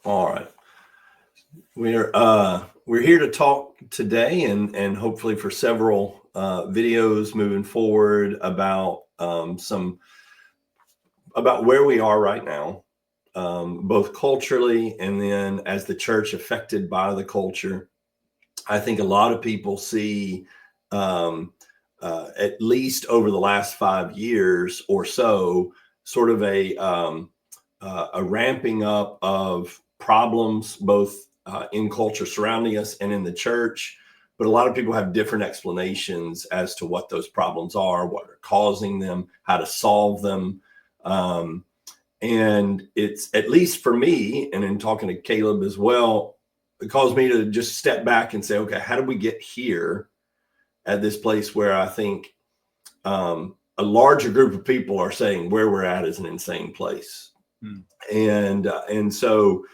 All right. We're here to talk today and hopefully for several videos moving forward about about where we are right now, both culturally and then as the church affected by the culture. I think a lot of people see, at least over the last 5 years or so, sort of a ramping up of problems, both in culture surrounding us and in the church. But a lot of people have different explanations as to what those problems are, what are causing them, how to solve them. And it's, at least for me, and in talking to Caleb as well, it caused me to just step back and say, okay, how did we get here at this place where I think a larger group of people are saying where we're at is an insane place. And so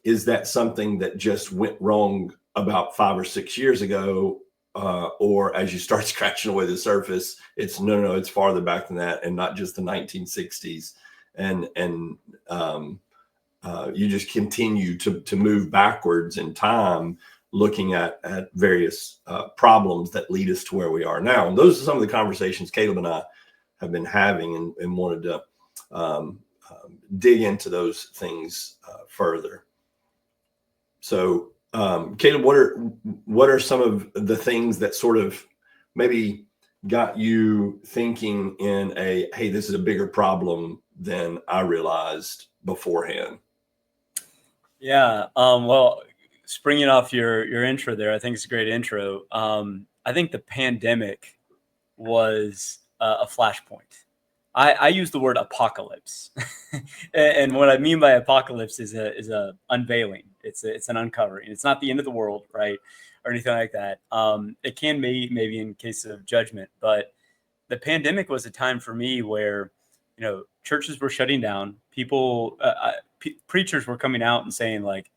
is that something that just went wrong about 5 or 6 years ago? Or as you start scratching away the surface, it's no, it's farther back than that, and not just the 1960s. And you just continue to move backwards in time, looking at various problems that lead us to where we are now. And those are some of the conversations Caleb and I have been having, and wanted to dig into those things further. So, Caleb, what are some of the things that sort of maybe got you thinking in hey, this is a bigger problem than I realized beforehand? Yeah. Well, springing off your intro there, I think it's a great intro. I think the pandemic was a flashpoint. I use the word apocalypse, and what I mean by apocalypse is a unveiling. It's an uncovering. It's not the end of the world, right, or anything like that. It can be maybe in case of judgment, but the pandemic was a time for me where, churches were shutting down. People, preachers were coming out and saying like,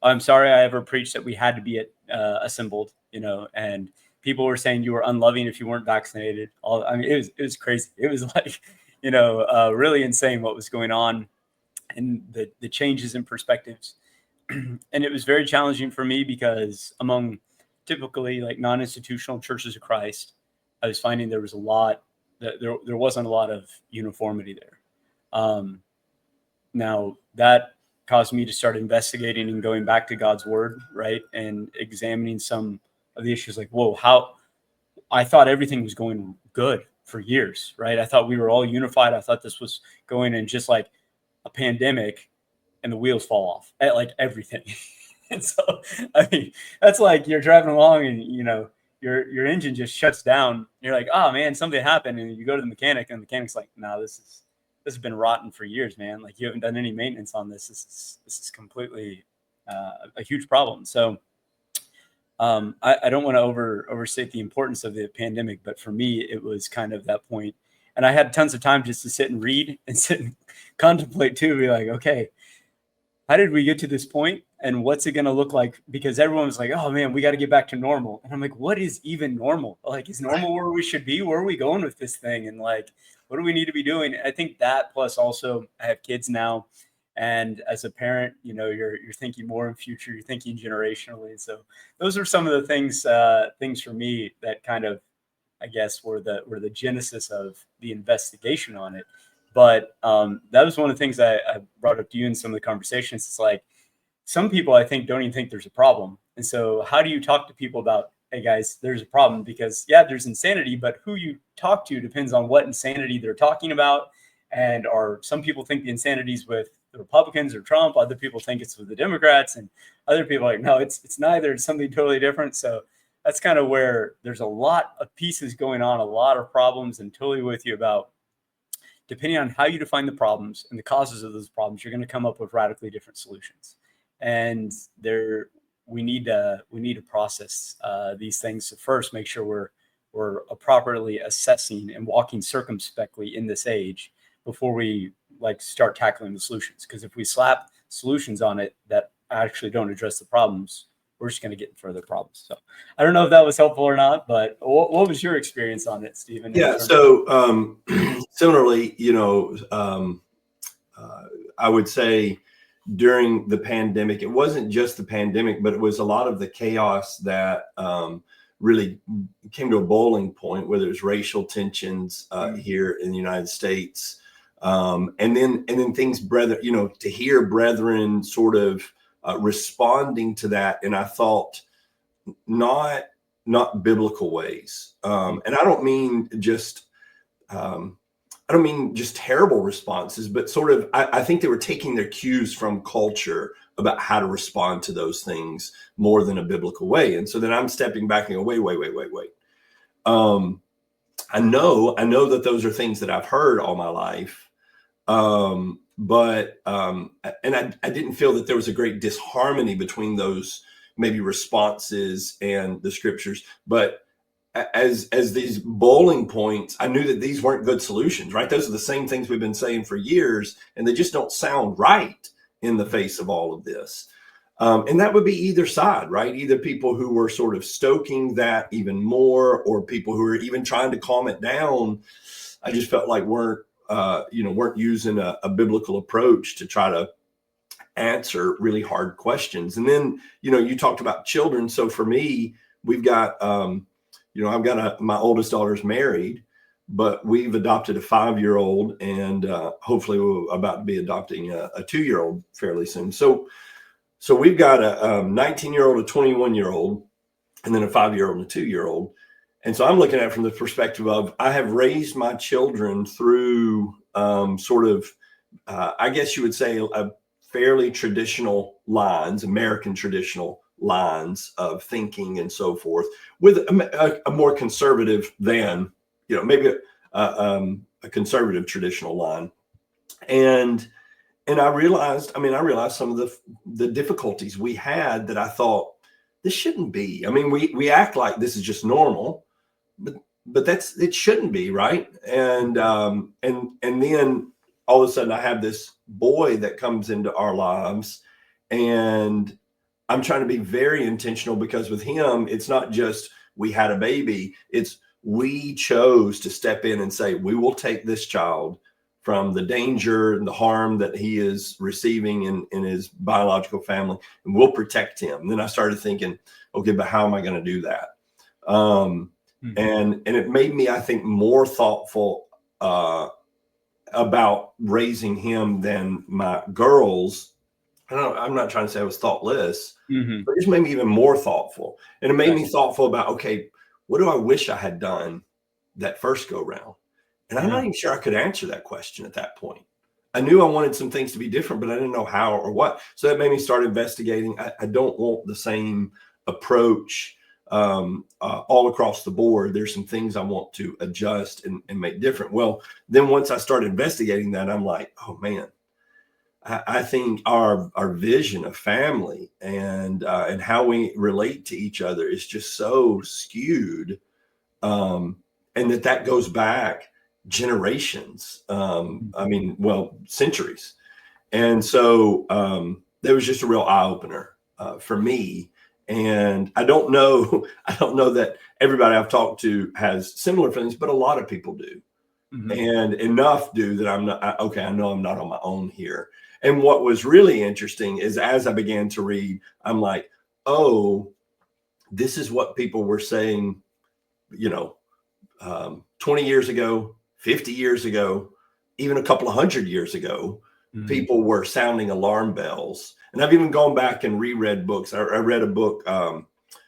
"I'm sorry I ever preached that we had to be assembled," and people were saying you were unloving if you weren't vaccinated. It was crazy. It was like, really insane what was going on, and the changes in perspectives. And it was very challenging for me because among typically like non-institutional churches of Christ, I was finding there wasn't a lot of uniformity there. Now that caused me to start investigating and going back to God's word, right, and examining some of the issues. Like, whoa, how I thought everything was going good for years, right? I thought we were all unified. I thought this was going in just like a pandemic, and the wheels fall off at like everything. And so, I mean, that's like you're driving along and, your engine just shuts down. You're like, oh man, something happened. And you go to the mechanic, and the mechanic's like, no, this has been rotten for years, man. Like, you haven't done any maintenance on this. This is completely a huge problem. So I don't want to overstate the importance of the pandemic, but for me, it was kind of that point. And I had tons of time just to sit and read and sit and contemplate too, be like, okay, how did we get to this point, and what's it going to look like? Because everyone was like, oh man, we got to get back to normal. And I'm like, what is even normal? Like, is normal where we should be? Where are we going with this thing? And like, what do we need to be doing? I think that, plus also I have kids now. And as a parent, you're thinking more in future, you're thinking generationally. So those are some of the things for me that kind of, I guess, were the genesis of the investigation on it. But that was one of the things I brought up to you in some of the conversations. It's like, some people, I think, don't even think there's a problem. And so how do you talk to people about, hey guys, there's a problem? Because yeah, there's insanity, but who you talk to depends on what insanity they're talking about. And some people think the insanity is with the Republicans or Trump. Other people think it's with the Democrats, and other people are like, no, it's neither. It's something totally different. So that's kind of where there's a lot of pieces going on, a lot of problems, and totally with you about, depending on how you define the problems and the causes of those problems, you're going to come up with radically different solutions. And we need to process these things to first make sure we're properly assessing and walking circumspectly in this age before we like start tackling the solutions. Because if we slap solutions on it that actually don't address the problems, we're just going to get further problems. So I don't know if that was helpful or not, but what was your experience on it, Stephen? Yeah. So similarly, I would say during the pandemic. It wasn't just the pandemic, but it was a lot of the chaos that really came to a boiling point, where there's racial tensions here in the United States. And then things, brethren, to hear brethren sort of responding to that. And I thought, not biblical ways. And I don't mean just terrible responses, but sort of, I think they were taking their cues from culture about how to respond to those things more than a biblical way. And so then I'm stepping back and go, wait. I know that those are things that I've heard all my life. But I didn't feel that there was a great disharmony between those maybe responses and the scriptures. But as these bowling points, I knew that these weren't good solutions, right? Those are the same things we've been saying for years, and they just don't sound right in the face of all of this. And that would be either side, right? Either people who were sort of stoking that even more, or people who were even trying to calm it down. I just felt like weren't using a biblical approach to try to answer really hard questions. And then, you talked about children. So for me, we've got, I've got my oldest daughter's married, but we've adopted a 5-year-old, and hopefully we're about to be adopting a 2-year-old fairly soon. So we've got a 19-year-old, a 21-year-old, and then a 5-year-old and a 2-year-old. And so I'm looking at it from the perspective of, I have raised my children through I guess you would say, a fairly traditional lines, American traditional lines of thinking and so forth, with a more conservative than, maybe a conservative traditional line. And I realized some of the difficulties we had that I thought, this shouldn't be. I mean, we act like this is just normal, but it shouldn't be, right? And then all of a sudden I have this boy that comes into our lives, and I'm trying to be very intentional, because with him, it's not just we had a baby, it's we chose to step in and say, we will take this child from the danger and the harm that he is receiving in his biological family, and we'll protect him. And then I started thinking, okay, but how am I going to do that? And it made me, I think, more thoughtful about raising him than my girls. I'm not trying to say I was thoughtless, but it just made me even more thoughtful. And it made me thoughtful about, okay, what do I wish I had done that first go round? And I'm not even sure I could answer that question at that point. I knew I wanted some things to be different, but I didn't know how or what. So that made me start investigating. I don't want the same approach all across the board. There's some things I want to adjust and make different. Well, then once I started investigating that, I'm like, oh man, I think our vision of family and how we relate to each other is just so skewed, and that goes back generations. Centuries. And so there was just a real eye opener for me. And I don't know that everybody I've talked to has similar feelings, but a lot of people do. And enough do that I'm not, I know I'm not on my own here. And what was really interesting is, as I began to read, I'm like, oh, this is what people were saying, 20 years ago, 50 years ago, even a couple of 100 years ago. People were sounding alarm bells. And I've even gone back and reread books. I read a book.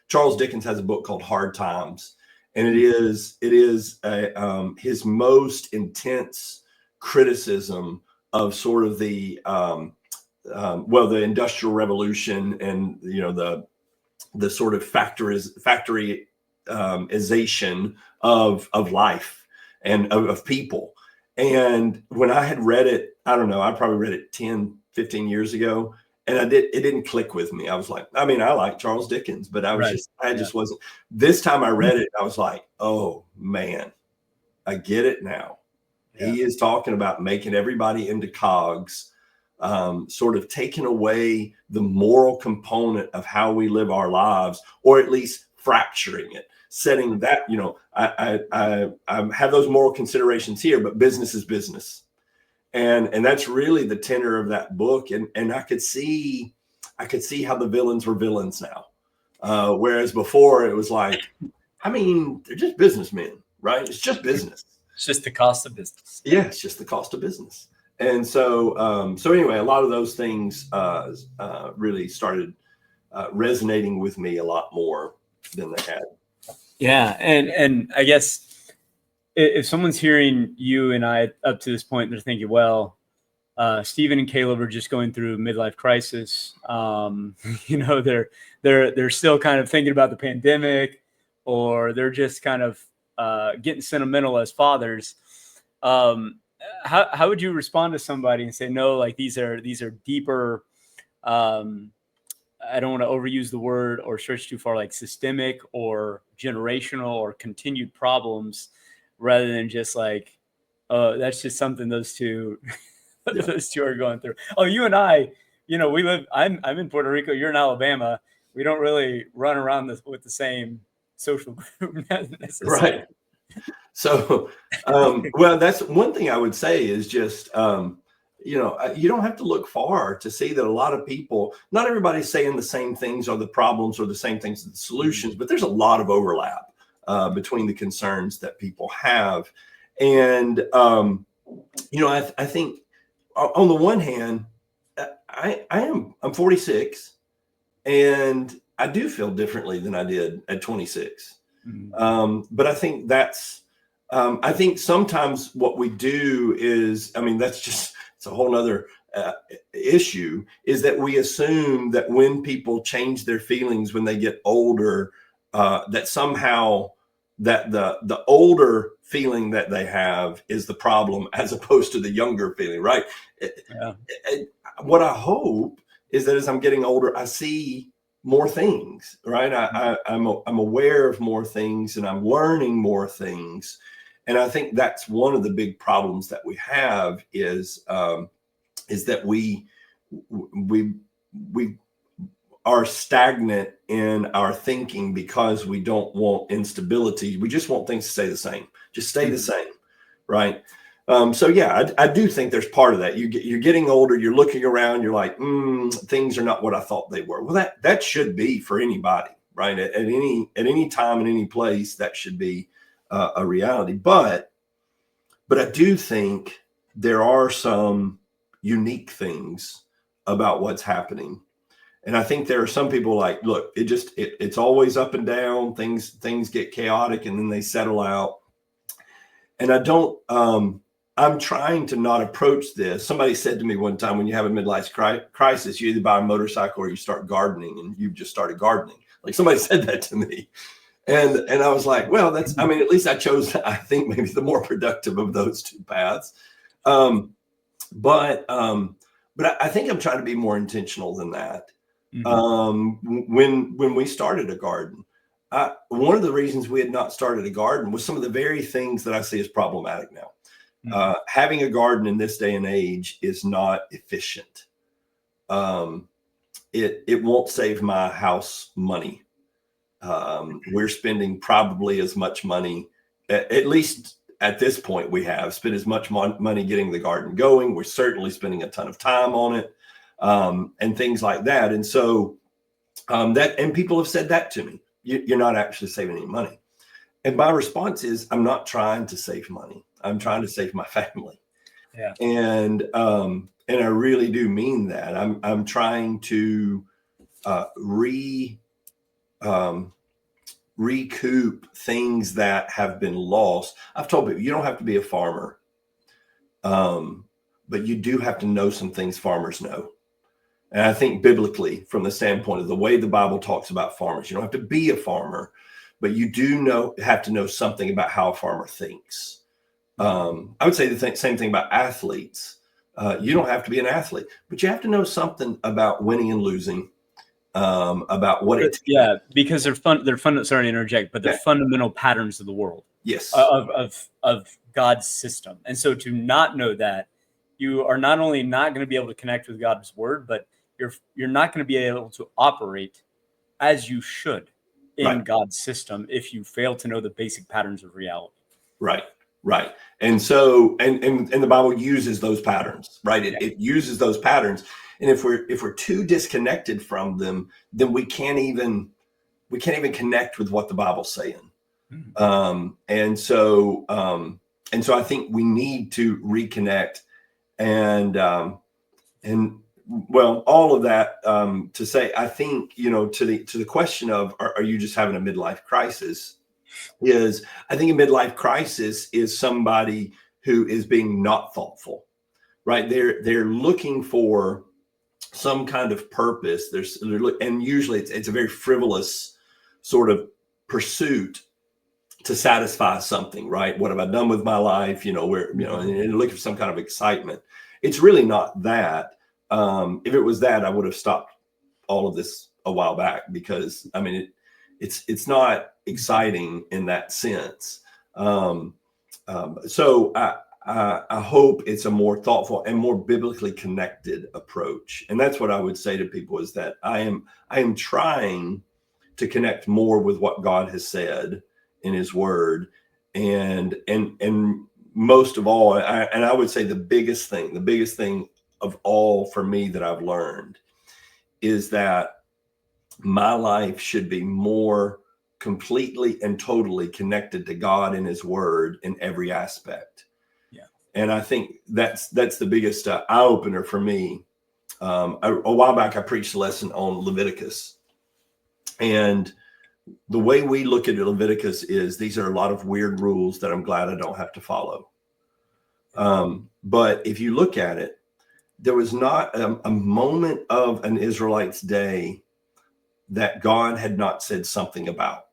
Charles Dickens has a book called Hard Times. And it is his most intense criticism of sort of the Industrial Revolution and, the sort of factoryization of life and of people. And when I had read it, I don't know, I probably read it 10, 15 years ago. And it didn't click with me. I was like, I like Charles Dickens, but I just wasn't. This time I read it, I was like, oh man, I get it now. Yeah. He is talking about making everybody into cogs, sort of taking away the moral component of how we live our lives, or at least fracturing it, setting that, I have those moral considerations here, but business is business. And that's really the tenor of that book. And I could see how the villains were villains now. Whereas before it was like, I mean, they're just businessmen, right? It's just business. It's just the cost of business. Yeah, it's just the cost of business. And so, so anyway, a lot of those things really started resonating with me a lot more than they had. Yeah, and I guess if someone's hearing you and I up to this point, they're thinking, well, Stephen and Caleb are just going through midlife crisis. You know, they're still kind of thinking about the pandemic, or they're just kind of getting sentimental as fathers. How would you respond to somebody and say, no, like these are deeper, I don't want to overuse the word or stretch too far, like systemic or generational or continued problems, rather than just like, oh, that's just something those two those two are going through. Oh, you and I, you know, we live. I'm in Puerto Rico. You're in Alabama. We don't really run around with the same social group necessarily. Right. So, well, that's one thing I would say is just, you know, you don't have to look far to see that a lot of people, not everybody's saying the same things are the problems or the same things are the solutions, but there's a lot of overlap between the concerns that people have. And, you know, I think on the one hand, I'm 46 and I do feel differently than I did at 26. But I think I think sometimes what we do is, I mean, it's a whole nother issue, is that we assume that when people change their feelings when they get older, that somehow that the older feeling that they have is the problem as opposed to the younger feeling, right? Yeah. What I hope is that as I'm getting older, I see more things, right? I'm aware of more things and I'm learning more things. And I think that's one of the big problems that we have is that we are stagnant in our thinking because we don't want instability. We just want things to stay the same, just stay the same, right? So yeah, I do think there's part of that. You're getting older, you're looking around, you're like, things are not what I thought they were. Well, that should be for anybody, right? At any time, in any place, that should be a reality. But I do think there are some unique things about what's happening. And I think there are some people like, look, it's always up and down. Things get chaotic and then they settle out. And I'm trying to not approach this. Somebody said to me one time, when you have a midlife crisis, you either buy a motorcycle or you start gardening, and you've just started gardening. Like somebody said that to me. And I was like, well, at least I chose, I think, maybe the more productive of those two paths. But I think I'm trying to be more intentional than that. When we started a garden, one of the reasons we had not started a garden was some of the very things that I see as problematic now. Having a garden in this day and age is not efficient. It won't save my house money. We're spending probably as much money, at least at this point, we have spent as much money getting the garden going. We're certainly spending a ton of time on it, and things like that. And so and people have said that to me. You're not actually saving any money. And my response is, I'm not trying to save money. I'm trying to save my family. Yeah. And I really do mean that. I'm trying to recoup things that have been lost. I've told people, you don't have to be a farmer, but you do have to know some things farmers know. And I think biblically, from the standpoint of the way the Bible talks about farmers, you don't have to be a farmer, but you do have to know something about how a farmer thinks. I would say the same thing about athletes. You don't have to be an athlete, but you have to know something about winning and losing, about what it. Yeah, because they're sorry to interject, but they're fundamental patterns of the world. Yes. Of God's system. And so to not know that, you are not only not going to be able to connect with God's word, but you're not going to be able to operate as you should in God's system if you fail to know the basic patterns of reality. Right. Right. And so, and the Bible uses those patterns, right? It uses those patterns. And if we're too disconnected from them, then we can't even connect with what the Bible's saying. Mhm. And so I think we need to reconnect and well, all of that to say, I think, to the question of are you just having a midlife crisis? I think a midlife crisis is somebody who is being not thoughtful, right? They're looking for some kind of purpose. And usually it's a very frivolous sort of pursuit to satisfy something, right? What have I done with my life? And looking for some kind of excitement. It's really not that. If it was that, I would have stopped all of this a while back, because I mean, it's not exciting in that sense. So I hope it's a more thoughtful and more biblically connected approach. And that's what I would say to people, is that I am trying to connect more with what God has said in his word. And most of all, I would say the biggest thing of all for me that I've learned is that my life should be more completely and totally connected to God and his word in every aspect. Yeah. And I think that's the biggest eye opener for me. A while back, I preached a lesson on Leviticus, and the way we look at Leviticus is these are a lot of weird rules that I'm glad I don't have to follow. But if you look at it, there was not a moment of an Israelite's day that God had not said something about.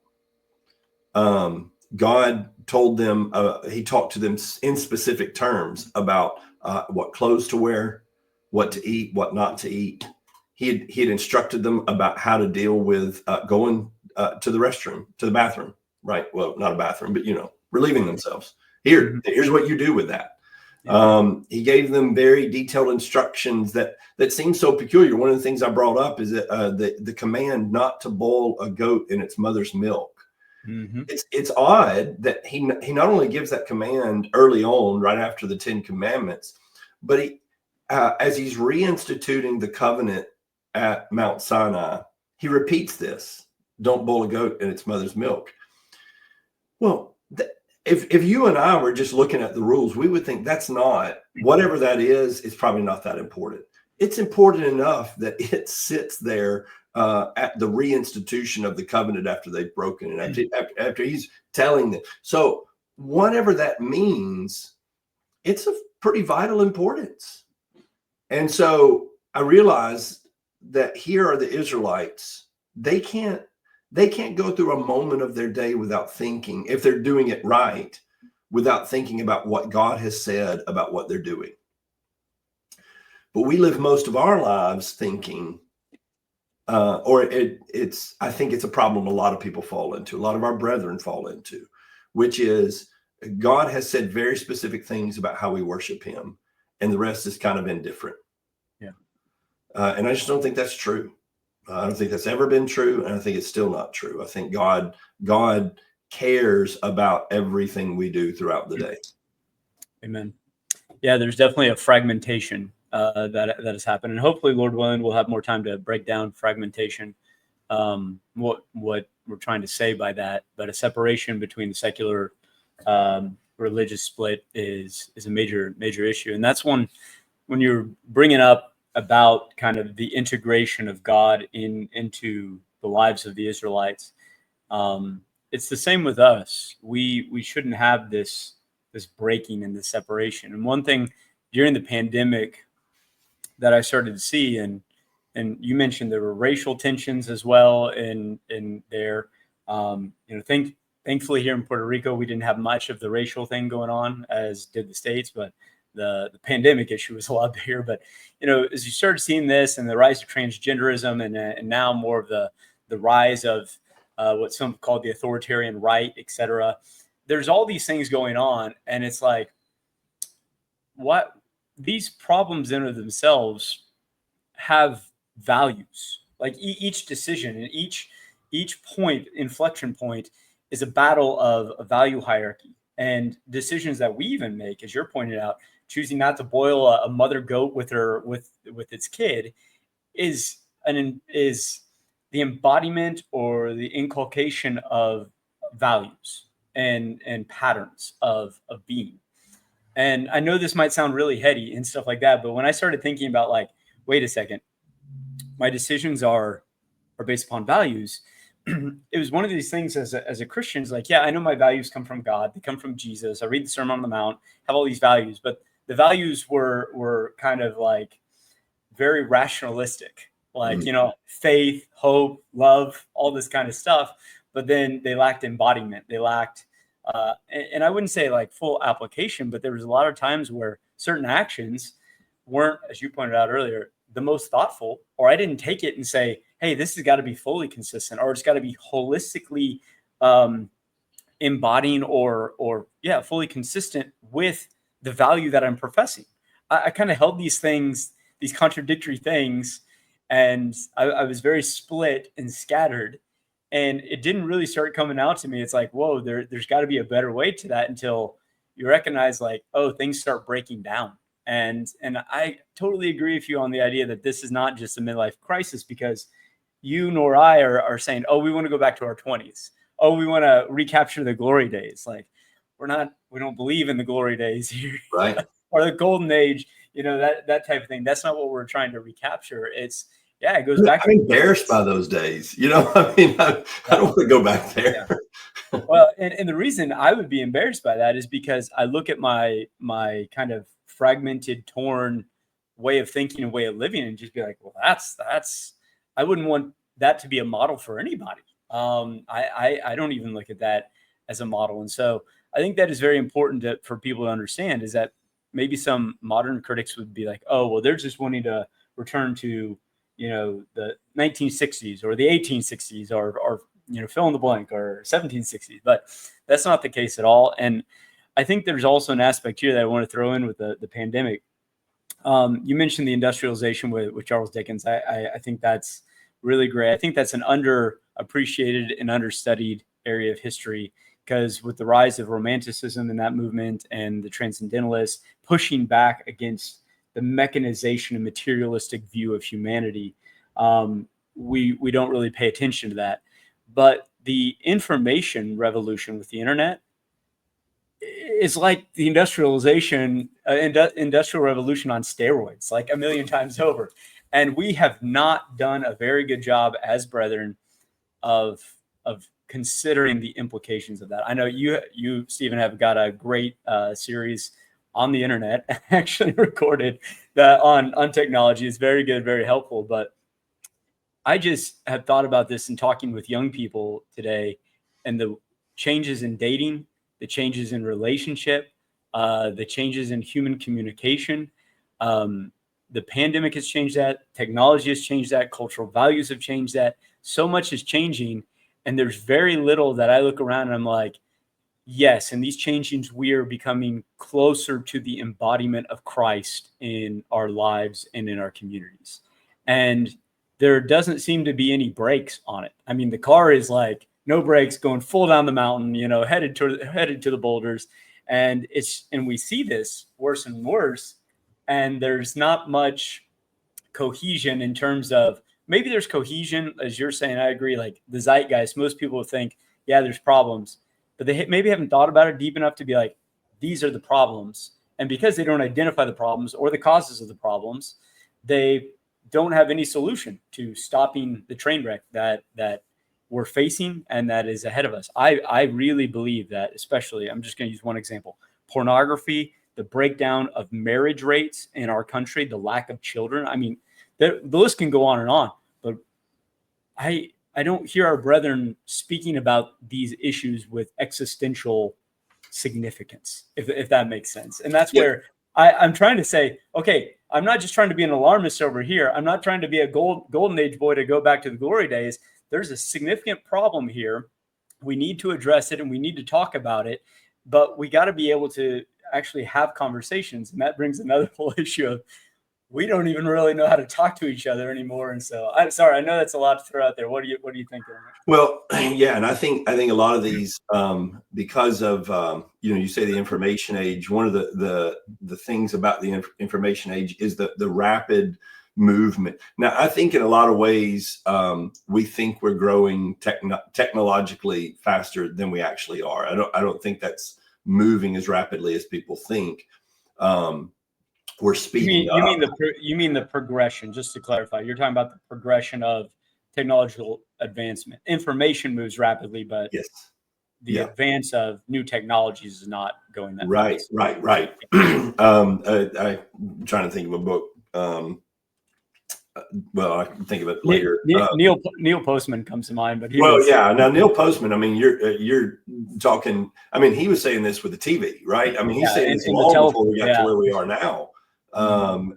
God told them, he talked to them in specific terms about what clothes to wear, what to eat, what not to eat. He had instructed them about how to deal with going to the restroom, to the bathroom, right? Well, not a bathroom, but relieving themselves. Here's what you do with that. He gave them very detailed instructions that seem so peculiar. One of the things I brought up is that the command not to boil a goat in its mother's milk. Mm-hmm. It's odd that he not only gives that command early on, right after the 10 Commandments, but he as he's reinstituting the covenant at Mount Sinai, he repeats this: don't boil a goat in its mother's milk. Well, if you and I were just looking at the rules, we would think that's not, whatever that is, it's probably not that important. It's important enough that it sits there at the reinstitution of the covenant after they've broken it, after he's telling them. So whatever that means, it's of pretty vital importance. And so I realized that here are the Israelites. They can't go through a moment of their day without thinking, if they're doing it right, without thinking about what God has said about what they're doing. But we live most of our lives thinking, I think it's a problem a lot of people fall into, a lot of our brethren fall into, which is God has said very specific things about how we worship him, and the rest is kind of indifferent. Yeah. And I just don't think that's true. I don't think that's ever been true, and I think it's still not true. I think God cares about everything we do throughout the day. Amen. Yeah, there's definitely a fragmentation that has happened, and hopefully, Lord willing, we'll have more time to break down fragmentation. What we're trying to say by that, but a separation between the secular religious split is a major issue, and that's one when you're bringing up about kind of the integration of God into the lives of the Israelites. It's the same with us. We shouldn't have this breaking and this separation. And one thing during the pandemic that I started to see, and you mentioned there were racial tensions as well in there. Thankfully here in Puerto Rico, we didn't have much of the racial thing going on as did the States, but the pandemic issue was a lot bigger. But as you started seeing this and the rise of transgenderism, and now more of the rise of what some call the authoritarian right, etc. There's all these things going on, and it's like, what these problems in of themselves have values. Like each decision and each inflection point is a battle of a value hierarchy. and decisions that we even make, as you're pointing out, choosing not to boil a mother goat with its kid is the embodiment or the inculcation of values and patterns of being. And I know this might sound really heady and stuff like that, but when I started thinking about like, wait a second, my decisions are based upon values. It was one of these things as a Christian, is like, yeah, I know my values come from God. They come from Jesus. I read the Sermon on the Mount, have all these values, but the values were kind of like very rationalistic, like, faith, hope, love, all this kind of stuff. But then they lacked embodiment. They lacked, and I wouldn't say like full application, but there was a lot of times where certain actions weren't, as you pointed out earlier, the most thoughtful, or I didn't take it and say, hey, this has got to be fully consistent, or it's got to be holistically embodying or fully consistent with the value that I'm professing. I kind of held these things, these contradictory things, and I was very split and scattered, and it didn't really start coming out to me. It's like, whoa, there's got to be a better way to that, until you recognize like, oh, things start breaking down. And I totally agree with you on the idea that this is not just a midlife crisis, because you nor I are saying, oh, we want to go back to our 20s. Oh, we want to recapture the glory days. Like, we don't believe in the glory days here, Right. or the golden age, that type of thing. That's not what we're trying to recapture. It goes back. I'm embarrassed by those days. I don't want to go back there. Yeah. Well, and the reason I would be embarrassed by that is because I look at my kind of fragmented, torn way of thinking and way of living, and just be like, well, that's I wouldn't want that to be a model for anybody. I don't even look at that as a model. And so I think that is very important for people to understand, is that maybe some modern critics would be like, oh, well, they're just wanting to return to, the 1960s or the 1860s or fill in the blank, or 1760s. But that's not the case at all. And I think there's also an aspect here that I want to throw in with the pandemic. You mentioned the industrialization with Charles Dickens. I think that's really great. I think that's an underappreciated and understudied area of history, because with the rise of Romanticism in that movement and the Transcendentalists pushing back against the mechanization and materialistic view of humanity, we don't really pay attention to that. But the information revolution with the internet is like the industrial revolution on steroids, like a million times over. And we have not done a very good job as brethren of considering the implications of that. I know you Stephen, have got a great series on the internet, actually recorded, that on technology. Is very good, very helpful. But I just have thought about this in talking with young people today, and the changes in dating, the changes in relationship, the changes in human communication. The pandemic has changed that. Technology has changed that. Cultural values have changed that. So much is changing, and there's very little that I look around and I'm like, yes, in these changings, we are becoming closer to the embodiment of Christ in our lives and in our communities. And there doesn't seem to be any brakes on it. I mean, the car is like no brakes, going full down the mountain, headed to the boulders. And we see this worse and worse. And there's not much cohesion in terms of, maybe there's cohesion, as you're saying. I agree. Like the zeitgeist, most people think, yeah, there's problems, but they maybe haven't thought about it deep enough to be like, these are the problems. And because they don't identify the problems or the causes of the problems, they don't have any solution to stopping the train wreck that we're facing and that is ahead of us. I really believe that, especially, I'm just going to use one example: pornography, the breakdown of marriage rates in our country, the lack of children. I mean, the list can go on, but I don't hear our brethren speaking about these issues with existential significance, if that makes sense. And that's where I'm trying to say, okay, I'm not just trying to be an alarmist over here. I'm not trying to be a golden age boy to go back to the glory days. There's a significant problem here. We need to address it and we need to talk about it, but we got to be able to actually have conversations. And that brings another whole issue of, we don't even really know how to talk to each other anymore. And so I'm sorry, I know that's a lot to throw out there. What do you think? Well, yeah, and I think a lot of these, because of you say the information age. One of the things about the information age is the rapid movement. Now, I think in a lot of ways, we think we're growing technologically faster than we actually are. I don't think that's moving as rapidly as people think. We're speeding up. You mean the progression? Just to clarify, you're talking about the progression of technological advancement. Information moves rapidly, but Yes. the advance of new technologies is not going that fast. Right. I'm trying to think of a book. Well, I can think of it later. Neil Postman comes to mind, but now Neil Postman. I mean, you're talking. I mean, he was saying this with the TV, right? I mean, he's saying this long before we got to where we are now.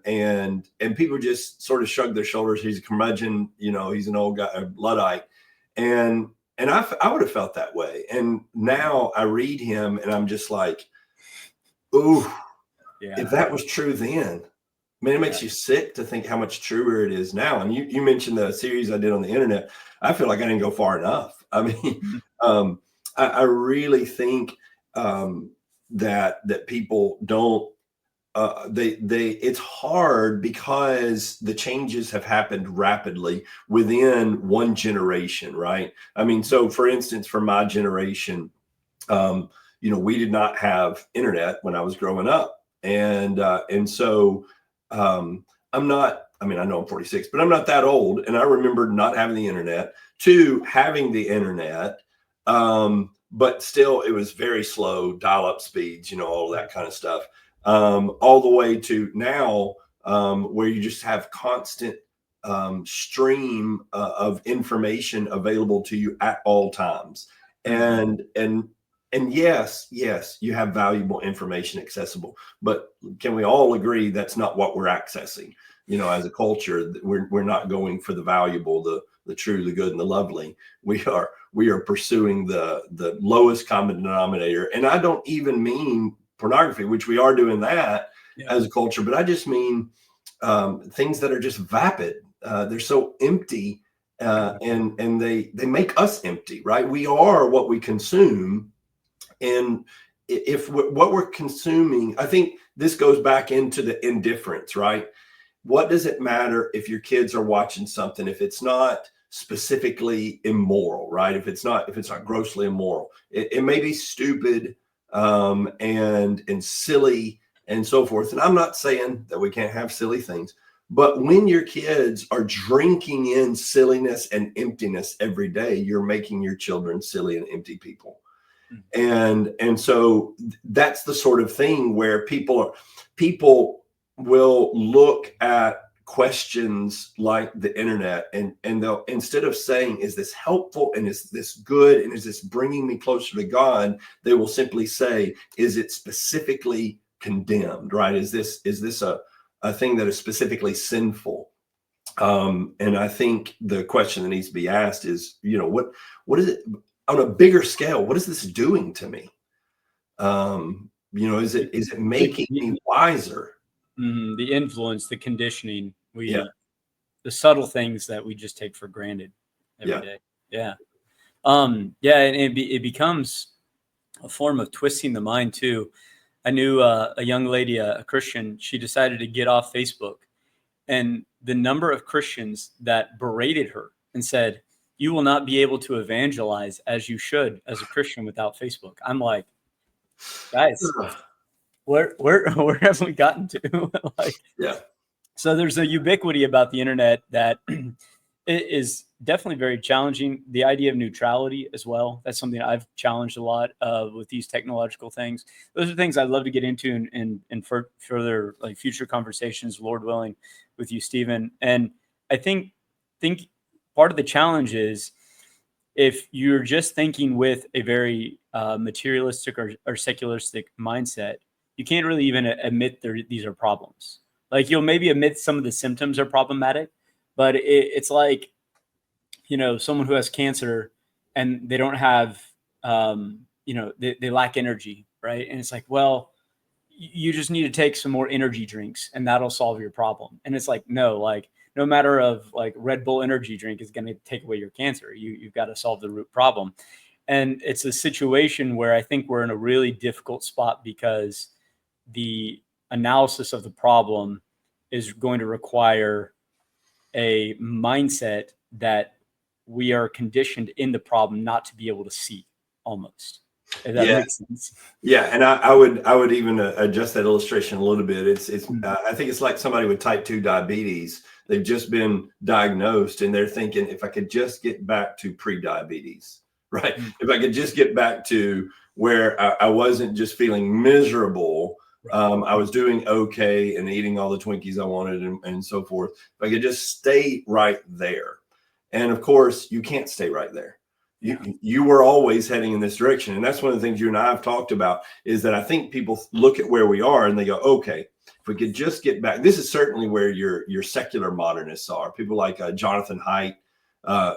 And people just sort of shrug their shoulders. He's a curmudgeon, he's an old guy, a Luddite. And I would have felt that way. And now I read him and I'm just like, ooh, if that was true then, man, it makes you sick to think how much truer it is now. And you mentioned the series I did on the internet. I feel like I didn't go far enough. I mean, I really think that people don't, it's hard because the changes have happened rapidly within one generation, right? I mean, so for instance, for my generation, we did not have internet when I was growing up. And so I'm not, I mean, I know I'm 46, but I'm not that old. And I remember not having the internet to having the internet. But still it was very slow, dial-up speeds, all that kind of stuff. All the way to now, where you just have constant stream of information available to you at all times. And yes, you have valuable information accessible, but can we all agree that's not what we're accessing? As a culture, we're not going for the valuable, the true, the good, and the lovely. We are pursuing the lowest common denominator. And I don't even mean pornography, which we are doing that as a culture, but I just mean things that are just vapid. They're so empty, and they make us empty, right? We are what we consume. And if what we're consuming, I think this goes back into the indifference, right? What does it matter if your kids are watching something if it's not specifically immoral, right? If it's not grossly immoral, it may be stupid and silly and so forth. And I'm not saying that we can't have silly things, but when your kids are drinking in silliness and emptiness every day, you're making your children silly and empty people. And so that's the sort of thing where people will look at questions like the internet and they'll, instead of saying, is this helpful and is this good and is this bringing me closer to God, they will simply say, is it specifically condemned, right? Is this a thing that is specifically sinful? And I think the question that needs to be asked is, what is it on a bigger scale? What is this doing to me? Is it making me wiser? The influence, the conditioning, the subtle things that we just take for granted every day. Yeah. And it becomes a form of twisting the mind too. I knew a young lady, a Christian, she decided to get off Facebook, and the number of Christians that berated her and said, you will not be able to evangelize as you should as a Christian without Facebook. I'm like, guys, where have we gotten to? So there's a ubiquity about the internet that it is definitely very challenging. The idea of neutrality as well. That's something I've challenged a lot with these technological things. Those are things I'd love to get into in further like future conversations, Lord willing, with you, Stephen. And I think part of the challenge is if you're just thinking with a very materialistic or secularistic mindset, you can't really even admit these are problems. Like you'll maybe admit some of the symptoms are problematic, but it's like, someone who has cancer and they don't have, they lack energy, right? And it's like, well, you just need to take some more energy drinks and that'll solve your problem. And it's like, no, like no matter of like Red Bull energy drink is going to take away your cancer. You've got to solve the root problem. And it's a situation where I think we're in a really difficult spot because the analysis of the problem is going to require a mindset that we are conditioned in the problem not to be able to see, almost. If that makes sense. Yeah, and I would even adjust that illustration a little bit. I think it's like somebody with type 2 diabetes. They've just been diagnosed and they're thinking, if I could just get back to pre-diabetes, right? If I could just get back to where I wasn't just feeling miserable, I was doing okay and eating all the Twinkies I wanted and so forth. If I could just stay right there. And of course, you can't stay right there. You were always heading in this direction. And that's one of the things you and I have talked about, is that I think people look at where we are and they go, okay, if we could just get back. This is certainly where your secular modernists are. People like Jonathan Haidt,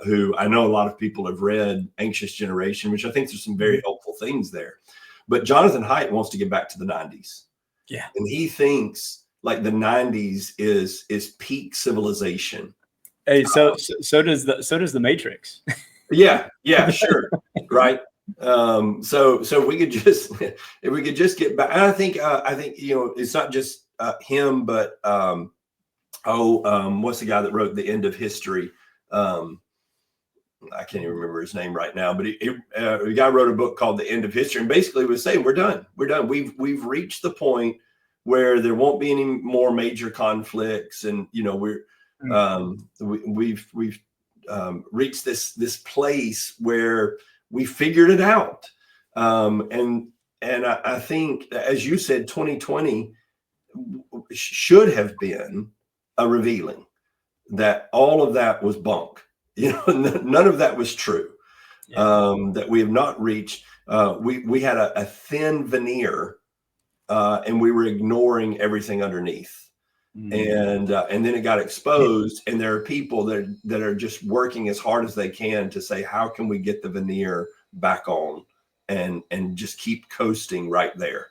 who I know a lot of people have read Anxious Generation, which I think there's some very helpful things there. But Jonathan Haidt wants to get back to the 90s. Yeah. And he thinks like the 90s is peak civilization. Hey, so does the Matrix. Yeah, sure. Right. So we could just, if we could just get back, and I think, it's not just him, but, what's the guy that wrote The End of History? I can't even remember his name right now, but the guy wrote a book called The End of History, and basically was saying, we're done. We've reached the point where there won't be any more major conflicts. And, we've reached this place where we figured it out. And I think, as you said, 2020 should have been a revealing that all of that was bunk. None of that was true. That we have not reached. We had a thin veneer, and we were ignoring everything underneath. And then it got exposed, and there are people that are just working as hard as they can to say, how can we get the veneer back on and just keep coasting right there?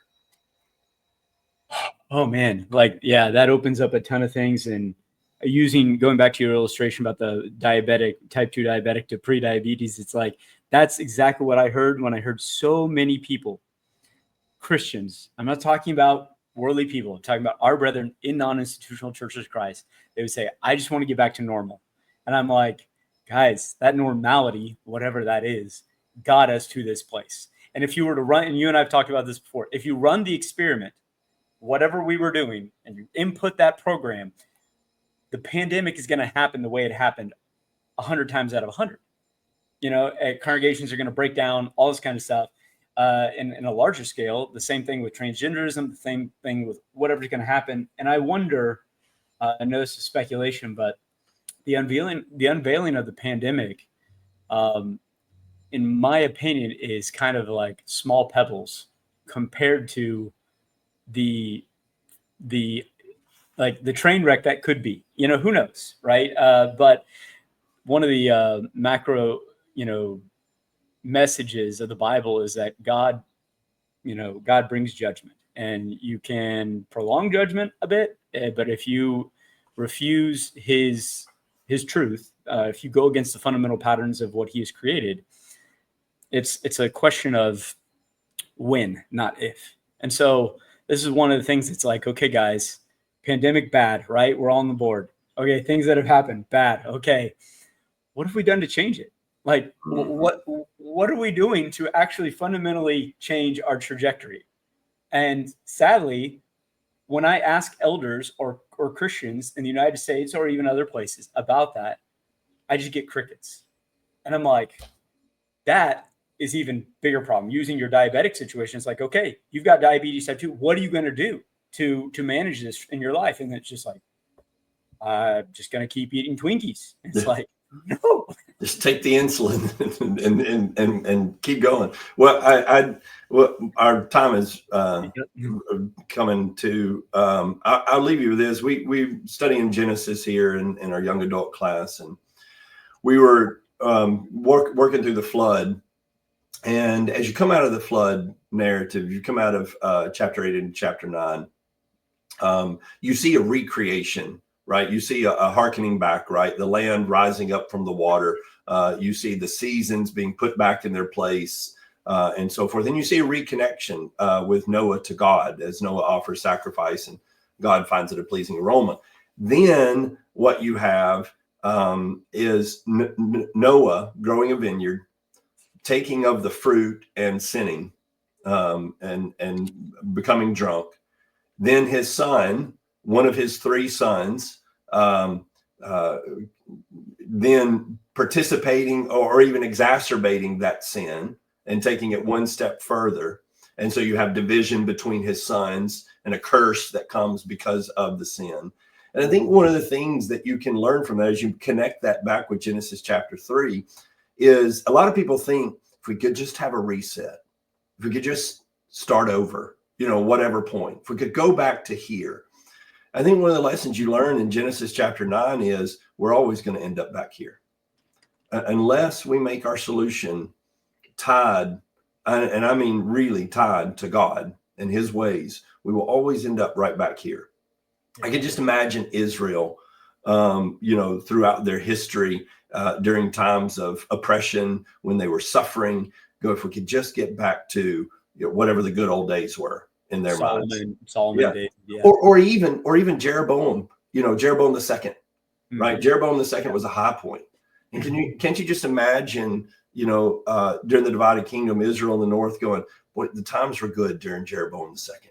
Oh man, that opens up a ton of things. And going back to your illustration about the type 2 diabetic to pre-diabetes, it's like, that's exactly what I heard when I heard so many people, Christians. I'm not talking about worldly people, I'm talking about our brethren in non-institutional churches of Christ. They would say, I just want to get back to normal. And I'm like, guys, that normality, whatever that is, got us to this place. And if you were to run, and you and I have talked about this before, if you run the experiment, whatever we were doing, and you input that program, the pandemic is going to happen the way it happened 100 times out of 100. Congregations are going to break down, all this kind of stuff. In a larger scale, the same thing with transgenderism, the same thing with whatever's going to happen. And I wonder, I know this is speculation, but the unveiling of the pandemic, in my opinion, is kind of like small pebbles compared to the train wreck that could be. Who knows, right? But one of the macro, messages of the Bible is that God brings judgment, and you can prolong judgment a bit, but if you refuse his truth, if you go against the fundamental patterns of what he has created, it's a question of when, not if. And so this is one of the things that's like, okay, guys, pandemic bad, right? We're all on the board. Okay, things that have happened bad. Okay, what have we done to change it? Like, what are we doing to actually fundamentally change our trajectory? And sadly, when I ask elders or Christians in the United States or even other places about that, I just get crickets. And I'm like, that is even bigger problem. Using your diabetic situation, it's like, okay, you've got diabetes type 2. What are you going to do to manage this in your life? And it's just like, I'm just going to keep eating Twinkies. It's like, no. Just take the insulin and keep going. Well, our time is coming to. I'll leave you with this. We studying Genesis here in our young adult class, and we were working through the flood, And as you come out of the flood narrative, you come out of chapter 8 and chapter 9, you see a recreation, right? You see a hearkening back, right? The land rising up from the water. You see the seasons being put back in their place, and so forth. And you see a reconnection with Noah to God as Noah offers sacrifice and God finds it a pleasing aroma. Then what you have is Noah growing a vineyard, taking of the fruit and sinning, and becoming drunk. Then his son, one of his three sons, um, uh, then participating or even exacerbating that sin and taking it one step further. And so you have division between his sons and a curse that comes because of the sin. And I think one of the things that you can learn from that, as you connect that back with Genesis chapter 3, is a lot of people think if we could just have a reset, if we could just start over, whatever point, if we could go back to here. I think one of the lessons you learn in Genesis chapter 9 is we're always going to end up back here. Unless we make our solution tied, and I mean really tied to God and his ways, we will always end up right back here. I can just imagine Israel, throughout their history, during times of oppression, when they were suffering, if we could just get back to whatever the good old days were in their minds. Solomon days, yeah. Or even Jeroboam, Jeroboam the second, right? Mm-hmm. Jeroboam the second was a high point. And can't you just imagine, during the divided kingdom, Israel in the north going, boy, the times were good during Jeroboam the second.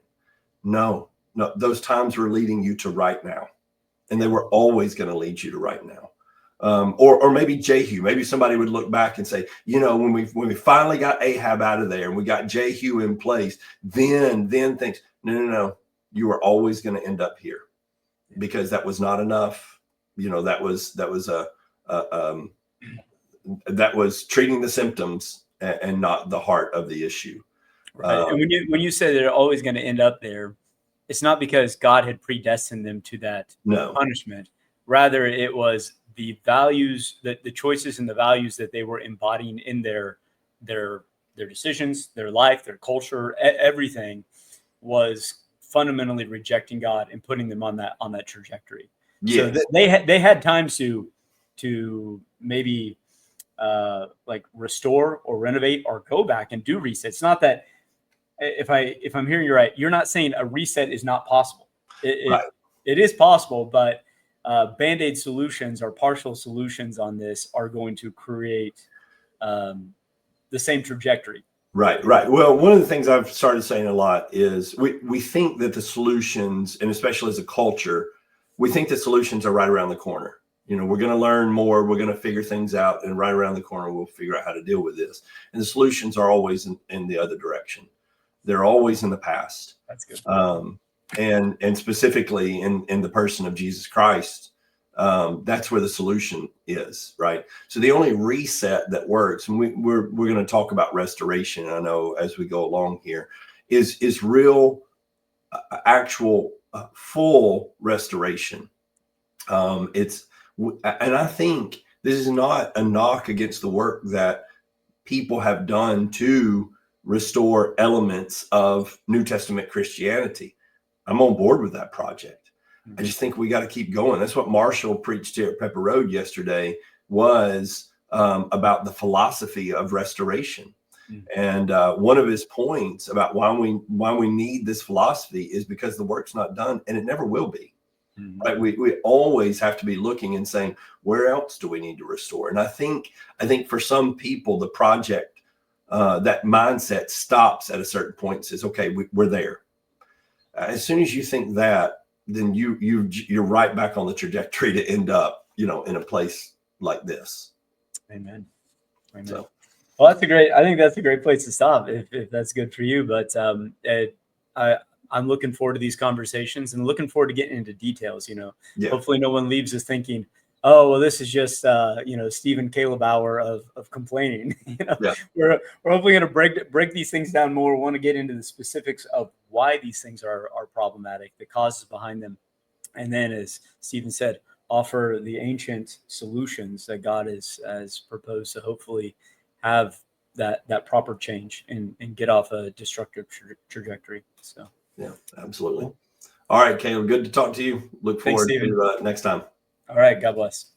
No, those times were leading you to right now. And they were always going to lead you to right now. Or maybe Jehu, maybe somebody would look back and say, when we finally got Ahab out of there and we got Jehu in place, then things, no, you were always going to end up here because that was not enough. That was treating the symptoms and not the heart of the issue. Right. And when you say they're always going to end up there, it's not because God had predestined them to that punishment. Rather, it was the values, the choices and the values that they were embodying in their decisions, their life, their culture, everything was fundamentally rejecting God and putting them on that trajectory. Yes. So they had time to maybe like restore or renovate or go back and do resets. It's not that if I'm hearing you right, you're not saying a reset is not possible. It is possible, but Band-Aid solutions or partial solutions on this are going to create the same trajectory. Right. Well, one of the things I've started saying a lot is we think that the solutions, and especially as a culture, we think the solutions are right around the corner. We're going to learn more. We're going to figure things out, and right around the corner, we'll figure out how to deal with this. And the solutions are always in the other direction. They're always in the past. That's good. And specifically in the person of Jesus Christ, that's where the solution is, right? So the only reset that works, and we're going to talk about restoration, I know, as we go along here, is real, actual, full restoration. And I think this is not a knock against the work that people have done to restore elements of New Testament Christianity. I'm on board with that project. I just think we got to keep going. That's what Marshall preached here at Pepper Road yesterday, was about the philosophy of restoration. And one of his points about why we need this philosophy is because the work's not done, and it never will be. Right? We always have to be looking and saying, where else do we need to restore? And I think for some people, the project, that mindset stops at a certain point and says, okay, we're there. As soon as you think that, then you're right back on the trajectory to end up, in a place like this. Amen. So, well, I think that's a great place to stop if that's good for you. But I'm looking forward to these conversations and looking forward to getting into details. Hopefully no one leaves us thinking, oh, well, this is just Stephen Caleb hour of complaining. We're hopefully going to break these things down more. We want to get into the specifics of why these things are problematic, the causes behind them, and then, as Stephen said, offer the ancient solutions that God has proposed to hopefully have that proper change and get off a destructive trajectory. So yeah, absolutely. All right, Caleb, good to talk to you. Look forward Thanks, to next time. All right, God bless.